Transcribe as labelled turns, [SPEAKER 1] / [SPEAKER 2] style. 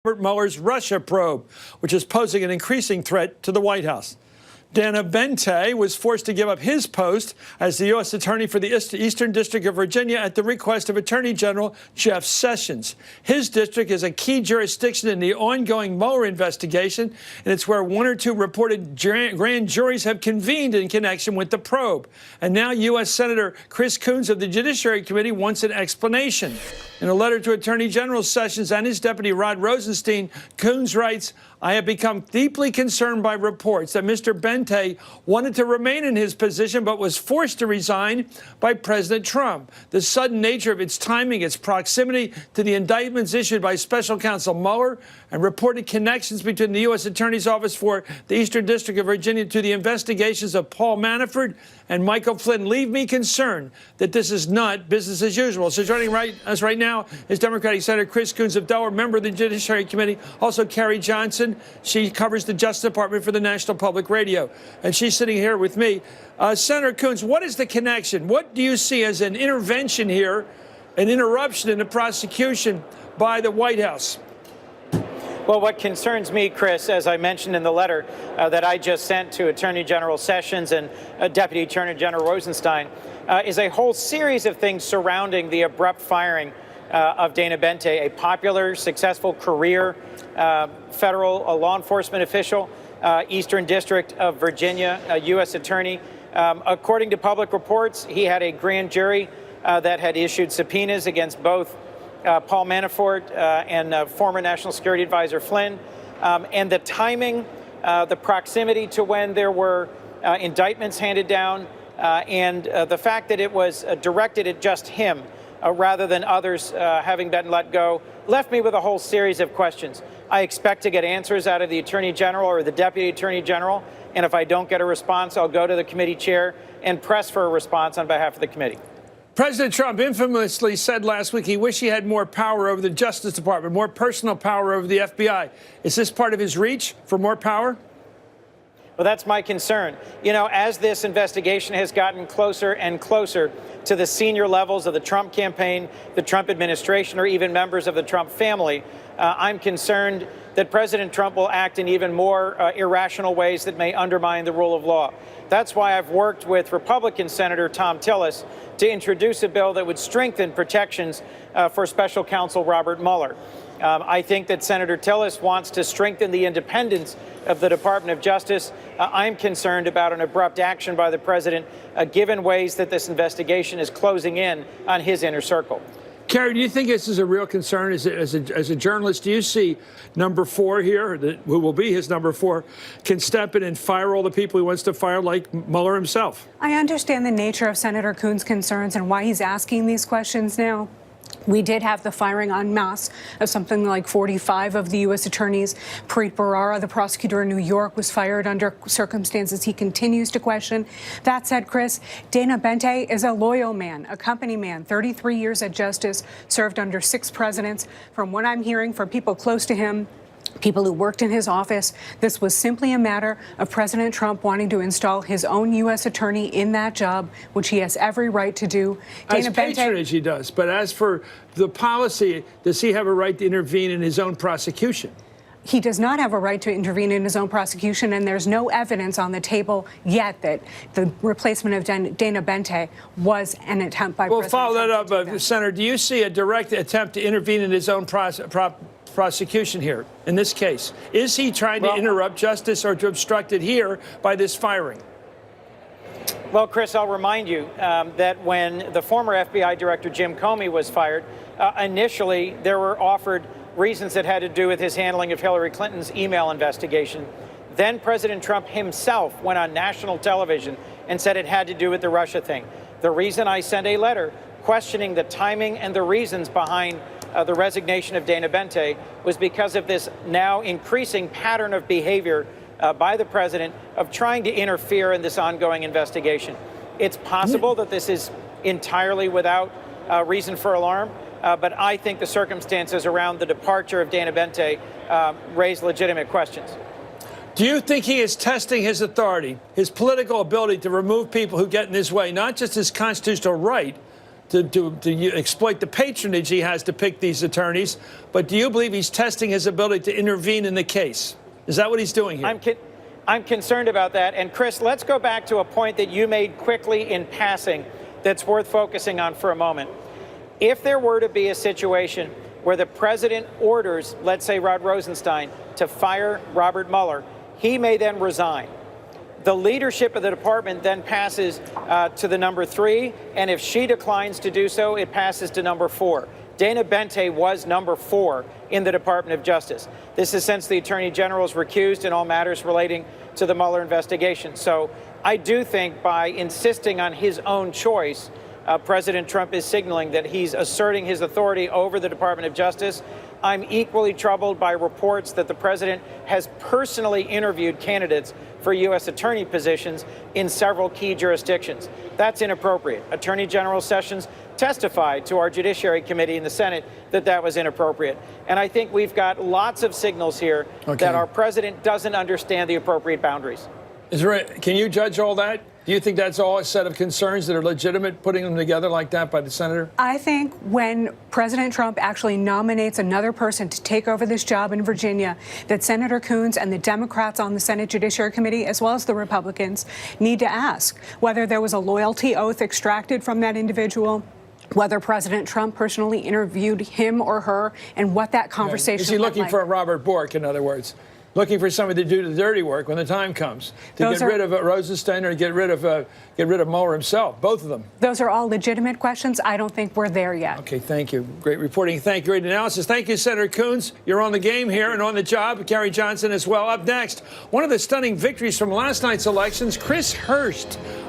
[SPEAKER 1] Robert Mueller's Russia probe, which is posing an increasing threat to the White House. Dana Bente was forced to give up his post as the U.S. Attorney for the Eastern District of Virginia at the request of Attorney General Jeff Sessions. His district is a key jurisdiction in the ongoing Mueller investigation, and it's where one or two reported grand juries have convened in connection with the probe. And now U.S. Senator Chris Coons of the Judiciary Committee wants an explanation. In a letter to Attorney General Sessions and his deputy Rod Rosenstein, Coons writes, "I have become deeply concerned by reports that Mr. Bente wanted to remain in his position but was forced to resign by President Trump. The sudden nature of its timing, its proximity to the indictments issued by Special Counsel Mueller, and reported connections between the U.S. Attorney's Office for the Eastern District of Virginia to the investigations of Paul Manafort and Michael Flynn leave me concerned that this is not business as usual." So joining us right now is Democratic Senator Chris Coons of Delaware, member of the Judiciary Committee, also Carrie Johnson. She covers the Justice Department for the National Public Radio, and she's sitting here with me. Senator Coons, what is the connection? What do you see as an intervention here, an interruption in the prosecution by the White House?
[SPEAKER 2] Well, what concerns me, Chris, as I mentioned in the letter that I just sent to Attorney General Sessions and Deputy Attorney General Rosenstein, is a whole series of things surrounding the abrupt firing of Dana Bente, a popular, successful career federal law enforcement official, Eastern District of Virginia, a U.S. attorney. According to public reports, he had a grand jury that had issued subpoenas against both Paul Manafort and former National Security Advisor Flynn. And the timing, the proximity to when there were indictments handed down, and the fact that it was directed at just him rather than others having been let go, left me with a whole series of questions. I expect to get answers out of the Attorney General or the Deputy Attorney General, and if I don't get a response, I'll go to the committee chair and press for a response on behalf of the committee.
[SPEAKER 1] President Trump infamously said last week he wished he had more power over the Justice Department, more personal power over the FBI. Is this part of his reach for more power?
[SPEAKER 2] Well, that's my concern. You know, as this investigation has gotten closer and closer to the senior levels of the Trump campaign, the Trump administration, or even members of the Trump family, I'm concerned that President Trump will act in even more irrational ways that may undermine the rule of law. That's why I've worked with Republican Senator Thom Tillis to introduce a bill that would strengthen protections for Special Counsel Robert Mueller. I think that Senator Tillis wants to strengthen the independence of the Department of Justice. I'm concerned about an abrupt action by the president, given ways that this investigation is closing in on his inner circle.
[SPEAKER 1] Carrie, do you think this is a real concern? As a journalist, do you see number 4 here, who will be his number 4, can step in and fire all the people he wants to fire, like Mueller himself?
[SPEAKER 3] I understand the nature of Senator Coons' concerns and why he's asking these questions now. We did have the firing en masse of something like 45 of the U.S. attorneys. Preet Bharara, the prosecutor in New York, was fired under circumstances he continues to question. That said, Chris, Dana Bente is a loyal man, a company man, 33 years at Justice, served under 6 presidents. From what I'm hearing from people close to him, people who worked in his office, this was simply a matter of President Trump wanting to install his own U.S. attorney in that job, which he has every right to do.
[SPEAKER 1] As patronage, he does. But as for the policy, does he have a right to intervene in his own prosecution?
[SPEAKER 3] He does not have a right to intervene in his own prosecution, and there's no evidence on the table yet that the replacement of Dana Bente was an attempt by President Trump.
[SPEAKER 1] Well, follow that up, Senator. Do you see a direct attempt to intervene in his own prosecution here in this case? Is he trying to interrupt justice or to obstruct it here by this firing?
[SPEAKER 2] Well, Chris, I'll remind you that when the former FBI Director Jim Comey was fired, initially there were offered reasons that had to do with his handling of Hillary Clinton's email investigation. Then President Trump himself went on national television and said it had to do with the Russia thing. The reason I sent a letter questioning the timing and the reasons behind the resignation of Dana Bente was because of this now increasing pattern of behavior by the president of trying to interfere in this ongoing investigation. It's possible that this is entirely without reason for alarm, but I think the circumstances around the departure of Dana Bente raise legitimate questions.
[SPEAKER 1] Do you think he is testing his authority, his political ability to remove people who get in his way, not just his constitutional right, to exploit the patronage he has to pick these attorneys. But do you believe he's testing his ability to intervene in the case? Is that what he's doing here?
[SPEAKER 2] I'm concerned about that. And Chris, let's go back to a point that you made quickly in passing that's worth focusing on for a moment. If there were to be a situation where the president orders, let's say Rod Rosenstein, to fire Robert Mueller, he may then resign. The leadership of the department then passes to the number 3, and if she declines to do so, it passes to number 4. Dana Bente was number 4 in the Department of Justice. This is since the Attorney General is recused in all matters relating to the Mueller investigation. So I do think by insisting on his own choice, President Trump is signaling that he's asserting his authority over the Department of Justice. I'm equally troubled by reports that the president has personally interviewed candidates for U.S. attorney positions in several key jurisdictions. That's inappropriate. Attorney General Sessions testified to our Judiciary Committee in the Senate that that was inappropriate. And I think we've got lots of signals here that our president doesn't understand the appropriate boundaries.
[SPEAKER 1] Can you judge all that? Do you think that's all a set of concerns that are legitimate, putting them together like that by the senator?
[SPEAKER 3] I think when President Trump actually nominates another person to take over this job in Virginia, that Senator Coons and the Democrats on the Senate Judiciary Committee, as well as the Republicans, need to ask whether there was a loyalty oath extracted from that individual, whether President Trump personally interviewed him or her, and what that conversation
[SPEAKER 1] Is he looking
[SPEAKER 3] like.
[SPEAKER 1] for a Robert Bork, in other words? Looking for somebody to do the dirty work when the time comes, to get rid of Rosenstein or get rid of Mueller himself, both of them.
[SPEAKER 3] Those are all legitimate questions. I don't think we're there yet.
[SPEAKER 1] Okay, thank you. Great reporting. Thank you. Great analysis. Thank you, Senator Coons. You're on the game here and on the job. Gary Johnson as well. Up next, one of the stunning victories from last night's elections, Chris Hurst